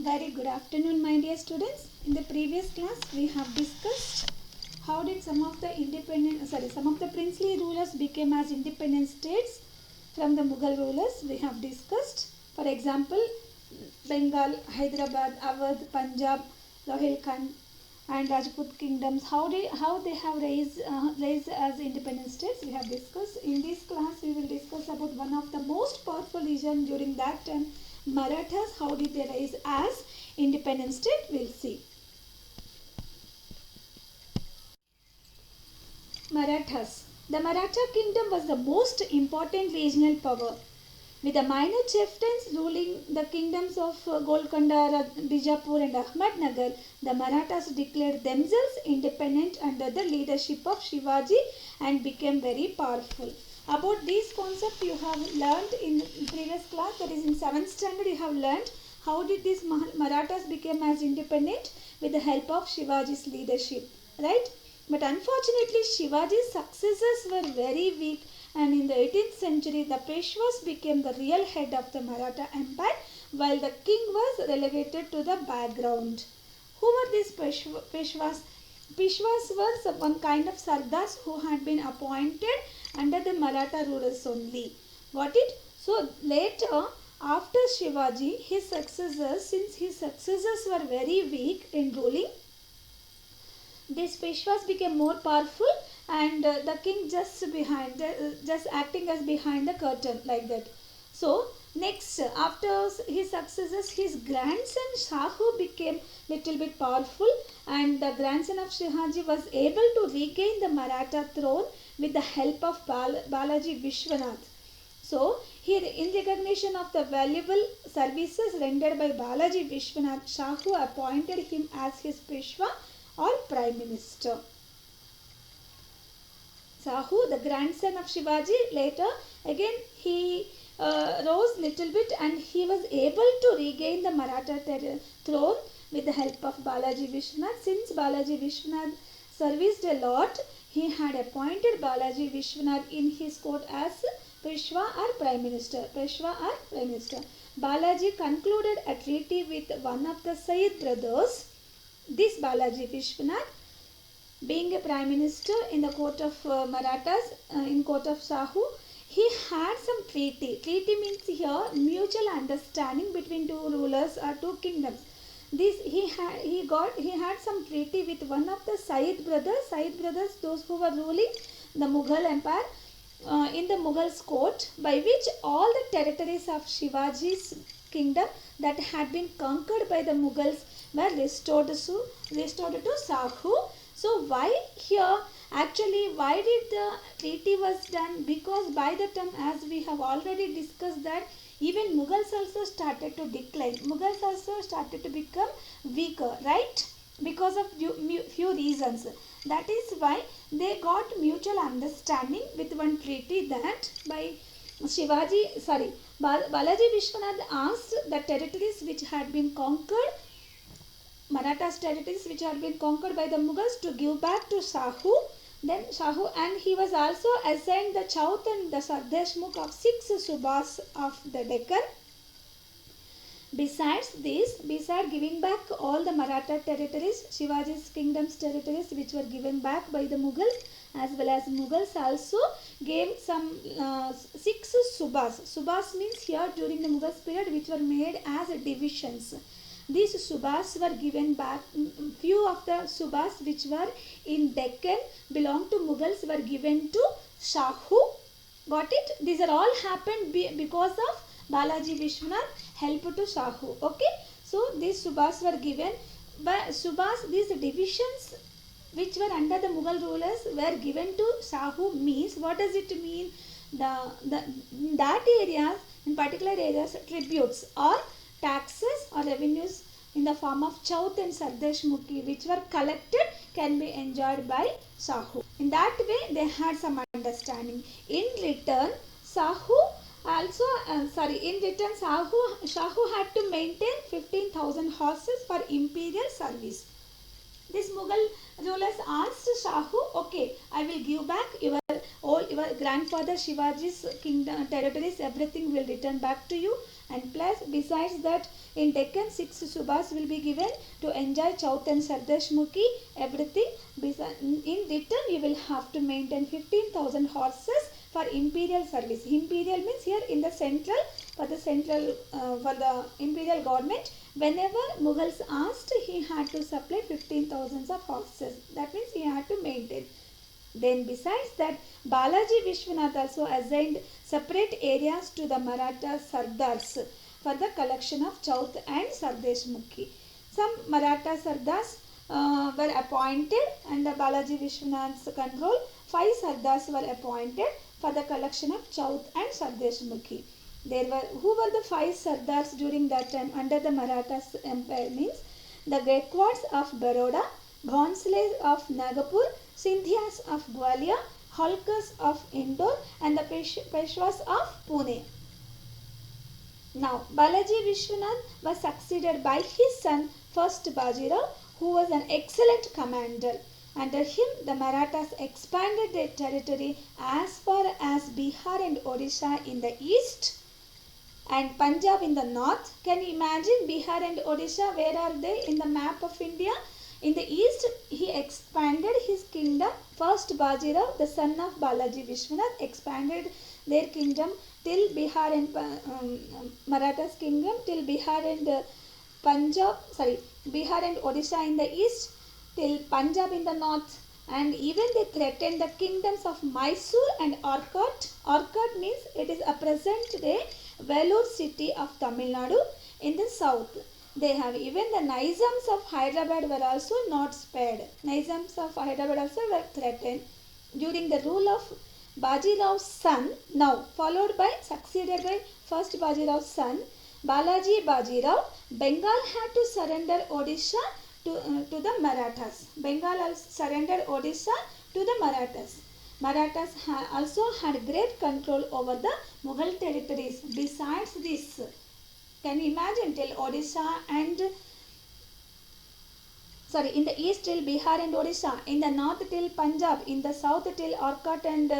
Very good afternoon, my dear students. In the previous class, we have discussed how did some of the princely rulers became as independent states from the Mughal rulers. We have discussed, for example, Bengal, Hyderabad, Awadh, Punjab, Rohilkhand, and Rajput kingdoms. How they have raised as independent states. We have discussed. In this class, we will discuss about one of the most powerful region during that time, Marathas. How did they rise as independent state? We'll see. Marathas. The Maratha kingdom was the most important regional power, with the minor chieftains ruling the kingdoms of Golconda, Bijapur and Ahmednagar. The Marathas declared themselves independent under the leadership of Shivaji and became very powerful. About these concepts you have learned in previous class, that is in 7th standard you have learned how did these Marathas become as independent with the help of Shivaji's leadership, right? But unfortunately Shivaji's successors were very weak, and in the 18th century the Peshwas became the real head of the Maratha Empire while the king was relegated to the background. Who were these Peshwas? Peshwas were one kind of Sardars who had been appointed under the Maratha rulers only. Got it? So later, after Shivaji, his successors, since his successors were very weak in ruling, these Peshwas became more powerful, and the king just acting as behind the curtain like that. So next, after his successors, his grandson Shahu became little bit powerful, and the grandson of Shivaji was able to regain the Maratha throne with the help of Balaji Vishwanath. So here, in recognition of the valuable services rendered by Balaji Vishwanath, Shahu appointed him as his Peshwa or Prime Minister. Shahu, the grandson of Shivaji, later again he rose little bit and he was able to regain the Maratha throne with the help of Balaji Vishwanath. Since Balaji Vishwanath serviced a lot, he had appointed Balaji Vishwanath in his court as Peshwa or Prime Minister. Peshwa or Prime Minister. Balaji concluded a treaty with one of the Sayyid brothers. This Balaji Vishwanath, being a Prime Minister in the court of Marathas, in court of Shahu, he had some treaty. Treaty means here mutual understanding between two rulers or two kingdoms. This he had some treaty with one of the Sayyid brothers. Sayyid brothers, those who were ruling the Mughal Empire in the Mughals court, by which all the territories of Shivaji's kingdom that had been conquered by the Mughals were restored to Shahu. So why here, actually why did the treaty was done? Because by the time, as we have already discussed, that even Mughals also started to decline. Mughals also started to become weaker, right? Because of few reasons. That is why they got mutual understanding with one treaty that by Balaji Vishwanath asked the territories which had been conquered, Marathas territories which had been conquered by the Mughals, to give back to Shahu. Then Shahu, and he was also assigned the Chowth and the Sardeshmukh of 6 Subhas of the Deccan. Besides giving back all the Maratha territories, Shivaji's kingdom's territories which were given back by the Mughals, as well as Mughals also gave some 6 Subhas. Subhas means here during the Mughals period which were made as divisions. These Subhas were given back. Few of the Subhas which were in Deccan belong to Mughals were given to Shahu. Got it? These are all happened because of Balaji Vishwanath help to Shahu. Okay. So these Subhas were given. But Subhas, these divisions which were under the Mughal rulers were given to Shahu means, what does it mean? That areas, in particular areas, tributes or taxes or revenues in the form of Chowth and Sardeshmukhi which were collected can be enjoyed by Shahu. In that way they had some understanding. In return, Shahu had to maintain 15,000 horses for imperial service. This Mughal rulers asked Shahu, okay, I will give back your grandfather Shivaji's kingdom territories, everything will return back to you, And plus, besides that, in Deccan 6 Subhas will be given to enjoy Chauth and Sardeshmukhi, everything. In return, you will have to maintain 15,000 horses for imperial service. Imperial means here in the central, for the imperial government. Whenever Mughals asked, he had to supply 15,000 of horses. That means he had to maintain. Then besides that, Balaji Vishwanath also assigned separate areas to the Maratha Sardars for the collection of Chauth and Sardeshmukhi. Some Maratha Sardars were appointed under Balaji Vishwanath's control. 5 Sardars were appointed for the collection of Chauth and Sardeshmukhi. Who were the 5 Sardars during that time under the Maratha Empire means the Gaikwads of Baroda, Bhonsles of Nagapur, Sindhyas of Gwalior, Holkars of Indore and the Peshwas of Pune. Now, Balaji Vishwanath was succeeded by his son, first Bajirao, who was an excellent commander. Under him, the Marathas expanded their territory as far as Bihar and Odisha in the east and Punjab in the north. Can you imagine Bihar and Odisha? Where are they in the map of India? In the east, he expanded his kingdom. First Bajirao, the son of Balaji Vishwanath, expanded their kingdom till Bihar and Marathas kingdom till Bihar and Bihar and Odisha in the east, till Punjab in the north, and even they threatened the kingdoms of Mysore and Arcot. Arcot means it is a present day Vellore city of Tamil Nadu in the south. They have even the Nizams of Hyderabad were also not spared. Nizams of Hyderabad also were threatened during the rule of Bajirao's son, now succeeded by first Bajirao's son, Balaji Bajirao. Bengal had to surrender Odisha to the Marathas. Bengal surrendered Odisha to the Marathas. Marathas also had great control over the Mughal territories. Besides this, can you imagine till Odisha and in the east till Bihar and Odisha, in the north till Punjab, in the south till Arcot and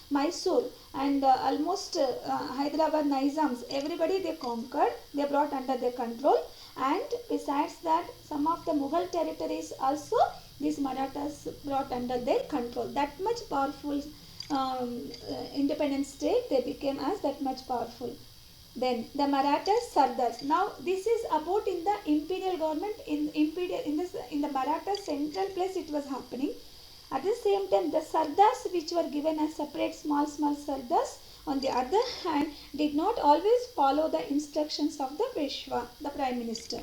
Mysore, and almost Hyderabad Nizams, everybody they conquered, they brought under their control. And besides that, some of the Mughal territories also these Marathas brought under their control. That much powerful independent state, they became as that much powerful. Then the Marathas Sardars. Now this is about in the imperial government, in the Maratha central place it was happening. At the same time, the Sardars which were given as separate small Sardars, on the other hand, did not always follow the instructions of the Peshwa, the Prime Minister.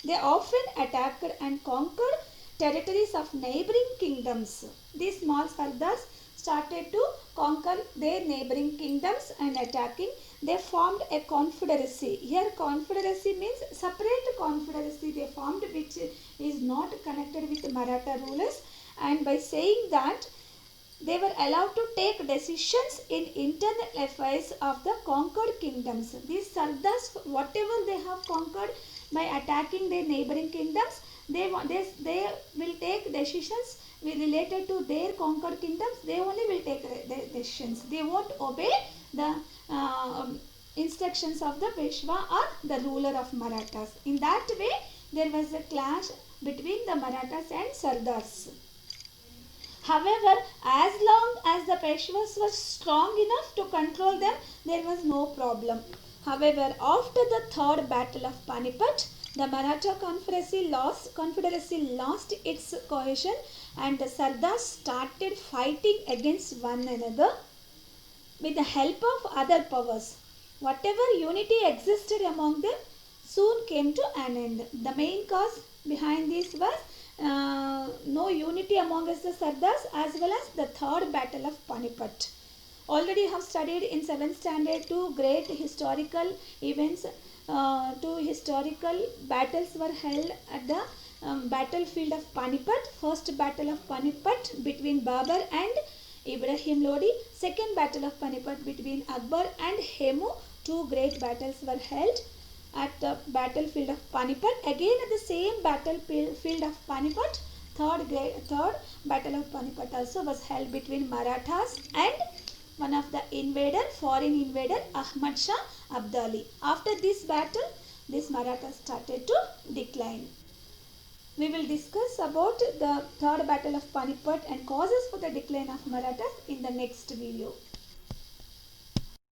They often attacked and conquered territories of neighboring kingdoms. These small Sardars started to conquer their neighboring kingdoms and attacking. They formed a confederacy. Here confederacy means separate confederacy they formed, which is not connected with Maratha rulers, and by saying that they were allowed to take decisions in internal affairs of the conquered kingdoms. These Sardars, whatever they have conquered by attacking their neighboring kingdoms, they will take decisions related to their conquered kingdoms. They only will take their decisions. They won't obey the instructions of the Peshwa or the ruler of Marathas. In that way, there was a clash between the Marathas and Sardars. However, as long as the Peshwas were strong enough to control them, there was no problem. However, after the third battle of Panipat, the Maratha Confederacy lost its cohesion and the Sardars started fighting against one another with the help of other powers. Whatever unity existed among them soon came to an end. The main cause behind this was no unity amongst the Sardars as well as the third battle of Panipat. Already you have studied in 7th standard 2 great historical events. 2 historical battles were held at the battlefield of Panipat. First battle of Panipat between Babur and Ibrahim Lodi. Second battle of Panipat between Akbar and Hemu. 2 great battles were held at the battlefield of Panipat. Again at the same battlefield of Panipat, third battle of Panipat also was held between Marathas and one of the foreign invader Ahmad Shah Abdali. After this battle, this Marathas started to decline. We will discuss about the third battle of Panipat and causes for the decline of Marathas in the next video.